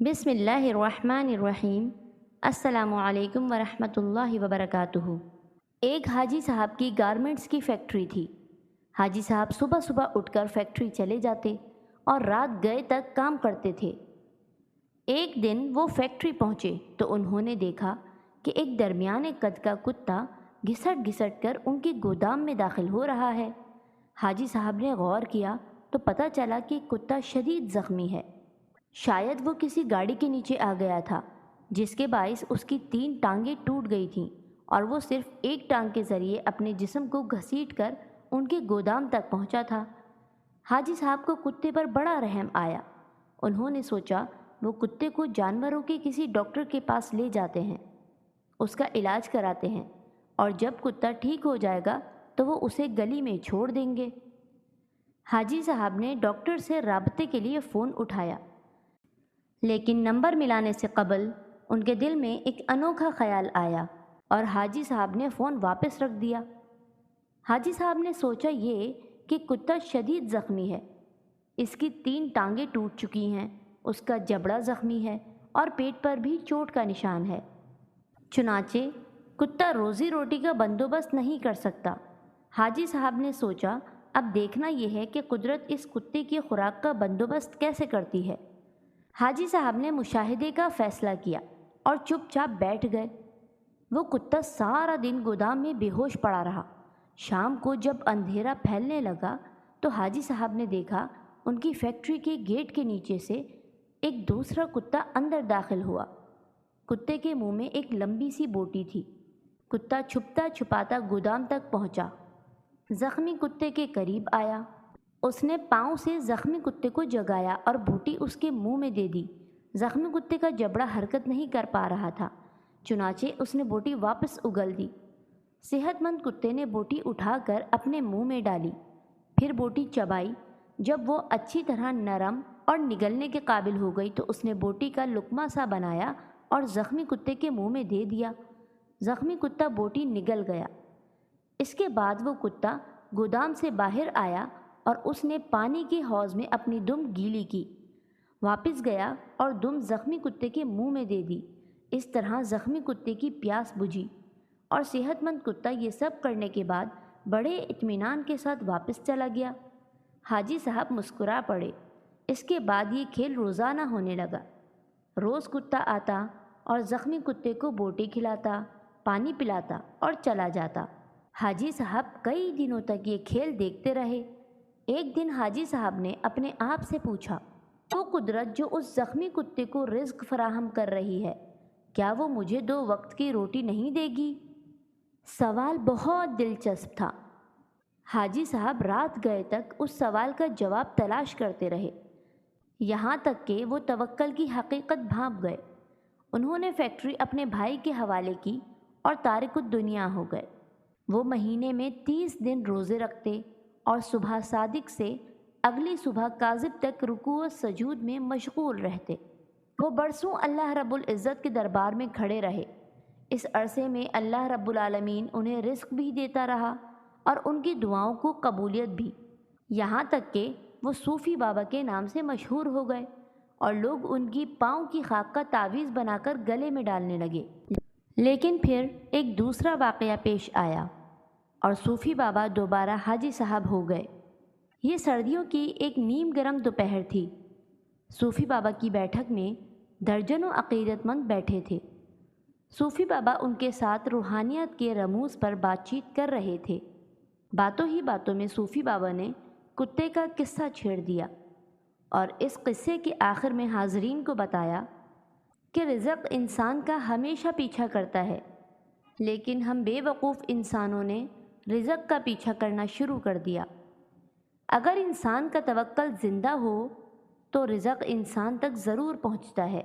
بسم اللہ الرحمن الرحیم۔ السلام علیکم ورحمۃ اللہ وبرکاتہ۔ ایک حاجی صاحب کی گارمنٹس کی فیکٹری تھی۔ حاجی صاحب صبح صبح اٹھ کر فیکٹری چلے جاتے اور رات گئے تک کام کرتے تھے۔ ایک دن وہ فیکٹری پہنچے تو انہوں نے دیکھا کہ ایک درمیانے قد کا کتا گھسٹ گھسٹ کر ان کے گودام میں داخل ہو رہا ہے۔ حاجی صاحب نے غور کیا تو پتہ چلا کہ کتا شدید زخمی ہے۔ شاید وہ کسی گاڑی کے نیچے آ گیا تھا، جس کے باعث اس کی 3 ٹانگیں ٹوٹ گئی تھیں اور وہ صرف ایک ٹانگ کے ذریعے اپنے جسم کو گھسیٹ کر ان کے گودام تک پہنچا تھا۔ حاجی صاحب کو کتے پر بڑا رحم آیا۔ انہوں نے سوچا وہ کتے کو جانوروں کے کسی ڈاکٹر کے پاس لے جاتے ہیں، اس کا علاج کراتے ہیں، اور جب کتا ٹھیک ہو جائے گا تو وہ اسے گلی میں چھوڑ دیں گے۔ حاجی صاحب نے ڈاکٹر سے رابطے کے لیے فون اٹھایا، لیکن نمبر ملانے سے قبل ان کے دل میں ایک انوکھا خیال آیا اور حاجی صاحب نے فون واپس رکھ دیا۔ حاجی صاحب نے سوچا یہ کہ کتا شدید زخمی ہے، اس کی 3 ٹانگیں ٹوٹ چکی ہیں، اس کا جبڑا زخمی ہے اور پیٹ پر بھی چوٹ کا نشان ہے۔ چنانچہ کتا روزی روٹی کا بندوبست نہیں کر سکتا۔ حاجی صاحب نے سوچا اب دیکھنا یہ ہے کہ قدرت اس کتے کی خوراک کا بندوبست کیسے کرتی ہے۔ حاجی صاحب نے مشاہدے کا فیصلہ کیا اور چپ چاپ بیٹھ گئے۔ وہ کتا سارا دن گودام میں بے ہوش پڑا رہا۔ شام کو جب اندھیرا پھیلنے لگا تو حاجی صاحب نے دیکھا ان کی فیکٹری کے گیٹ کے نیچے سے ایک دوسرا کتا اندر داخل ہوا۔ کتے کے منہ میں ایک لمبی سی بوٹی تھی۔ کتا چھپتا چھپاتا گودام تک پہنچا، زخمی کتے کے قریب آیا۔ اس نے پاؤں سے زخمی کتے کو جگایا اور بوٹی اس کے منہ میں دے دی۔ زخمی کتے کا جبڑا حرکت نہیں کر پا رہا تھا، چنانچہ اس نے بوٹی واپس اگل دی۔ صحت مند کتے نے بوٹی اٹھا کر اپنے منہ میں ڈالی، پھر بوٹی چبائی۔ جب وہ اچھی طرح نرم اور نگلنے کے قابل ہو گئی تو اس نے بوٹی کا لقمہ سا بنایا اور زخمی کتے کے منہ میں دے دیا۔ زخمی کتا بوٹی نگل گیا۔ اس کے بعد وہ کتا گودام سے باہر آیا اور اس نے پانی کے حوض میں اپنی دم گیلی کی، واپس گیا اور دم زخمی کتے کے منہ میں دے دی۔ اس طرح زخمی کتے کی پیاس بجھی اور صحت مند کتا یہ سب کرنے کے بعد بڑے اطمینان کے ساتھ واپس چلا گیا۔ حاجی صاحب مسکرا پڑے۔ اس کے بعد یہ کھیل روزانہ ہونے لگا۔ روز کتا آتا اور زخمی کتے کو بوٹی کھلاتا، پانی پلاتا اور چلا جاتا۔ حاجی صاحب کئی دنوں تک یہ کھیل دیکھتے رہے۔ ایک دن حاجی صاحب نے اپنے آپ سے پوچھا، وہ قدرت جو اس زخمی کتے کو رزق فراہم کر رہی ہے، کیا وہ مجھے 2 وقت کی روٹی نہیں دے گی؟ سوال بہت دلچسپ تھا۔ حاجی صاحب رات گئے تک اس سوال کا جواب تلاش کرتے رہے، یہاں تک کہ وہ توکل کی حقیقت بھانپ گئے۔ انہوں نے فیکٹری اپنے بھائی کے حوالے کی اور تارک الدنیا ہو گئے۔ وہ مہینے میں 30 دن روزے رکھتے اور صبح صادق سے اگلی صبح کاذب تک رکوع و سجود میں مشغول رہتے۔ وہ برسوں اللہ رب العزت کے دربار میں کھڑے رہے۔ اس عرصے میں اللہ رب العالمین انہیں رزق بھی دیتا رہا اور ان کی دعاؤں کو قبولیت بھی، یہاں تک کہ وہ صوفی بابا کے نام سے مشہور ہو گئے اور لوگ ان کی پاؤں کی خاک کا تعویذ بنا کر گلے میں ڈالنے لگے۔ لیکن پھر ایک دوسرا واقعہ پیش آیا اور صوفی بابا دوبارہ حاجی صاحب ہو گئے۔ یہ سردیوں کی ایک نیم گرم دوپہر تھی۔ صوفی بابا کی بیٹھک میں درجنوں عقیدت مند بیٹھے تھے۔ صوفی بابا ان کے ساتھ روحانیت کے رموز پر بات چیت کر رہے تھے۔ باتوں ہی باتوں میں صوفی بابا نے کتے کا قصہ چھیڑ دیا اور اس قصے کے آخر میں حاضرین کو بتایا کہ رزق انسان کا ہمیشہ پیچھا کرتا ہے، لیکن ہم بے وقوف انسانوں نے رزق کا پیچھا کرنا شروع کر دیا۔ اگر انسان کا توکل زندہ ہو تو رزق انسان تک ضرور پہنچتا ہے،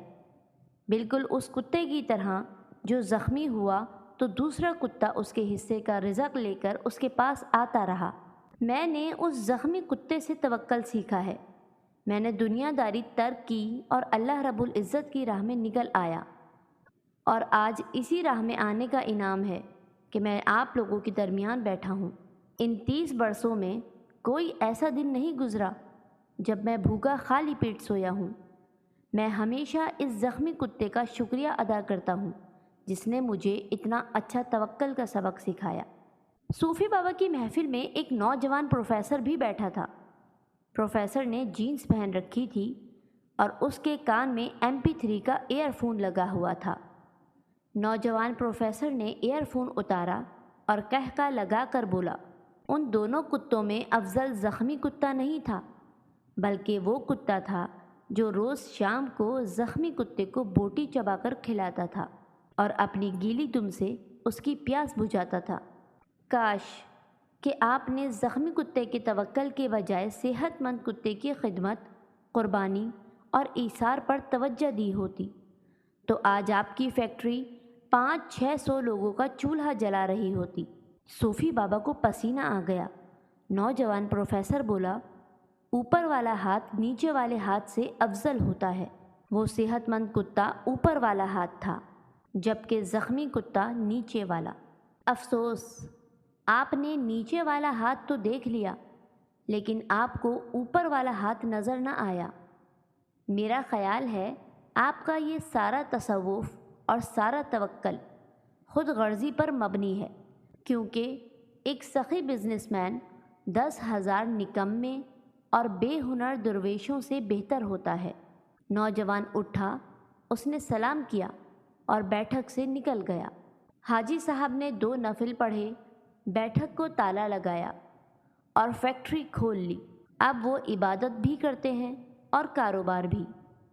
بالکل اس کتے کی طرح جو زخمی ہوا تو دوسرا کتا اس کے حصے کا رزق لے کر اس کے پاس آتا رہا۔ میں نے اس زخمی کتے سے توکل سیکھا ہے۔ میں نے دنیا داری ترک کی اور اللہ رب العزت کی راہ میں نکل آیا، اور آج اسی راہ میں آنے کا انعام ہے کہ میں آپ لوگوں کے درمیان بیٹھا ہوں۔ ان 30 برسوں میں کوئی ایسا دن نہیں گزرا جب میں بھوکا خالی پیٹ سویا ہوں۔ میں ہمیشہ اس زخمی کتے کا شکریہ ادا کرتا ہوں جس نے مجھے اتنا اچھا توکل کا سبق سکھایا۔ صوفی بابا کی محفل میں ایک نوجوان پروفیسر بھی بیٹھا تھا۔ پروفیسر نے جینس پہن رکھی تھی اور اس کے کان میں MP3 کا ایئر فون لگا ہوا تھا۔ نوجوان پروفیسر نے ایئر فون اتارا اور قہقہ لگا کر بولا، ان دونوں کتوں میں افضل زخمی کتا نہیں تھا، بلکہ وہ کتا تھا جو روز شام کو زخمی کتے کو بوٹی چبا کر کھلاتا تھا اور اپنی گیلی دم سے اس کی پیاس بجھاتا تھا۔ کاش کہ آپ نے زخمی کتے کے توکل کے بجائے صحت مند کتے کی خدمت، قربانی اور ایثار پر توجہ دی ہوتی تو آج آپ کی فیکٹری 500-600 لوگوں کا چولہا جلا رہی ہوتی۔ صوفی بابا کو پسینہ آ گیا۔ نوجوان پروفیسر بولا، اوپر والا ہاتھ نیچے والے ہاتھ سے افضل ہوتا ہے۔ وہ صحت مند کتا اوپر والا ہاتھ تھا جبکہ زخمی کتا نیچے والا۔ افسوس، آپ نے نیچے والا ہاتھ تو دیکھ لیا لیکن آپ کو اوپر والا ہاتھ نظر نہ آیا۔ میرا خیال ہے آپ کا یہ سارا تصوف اور سارا توکل خود غرضی پر مبنی ہے، کیونکہ ایک سخی بزنس مین 10,000 نکمے اور بے ہنر درویشوں سے بہتر ہوتا ہے۔ نوجوان اٹھا، اس نے سلام کیا اور بیٹھک سے نکل گیا۔ حاجی صاحب نے 2 نفل پڑھے، بیٹھک کو تالا لگایا اور فیکٹری کھول لی۔ اب وہ عبادت بھی کرتے ہیں اور کاروبار بھی۔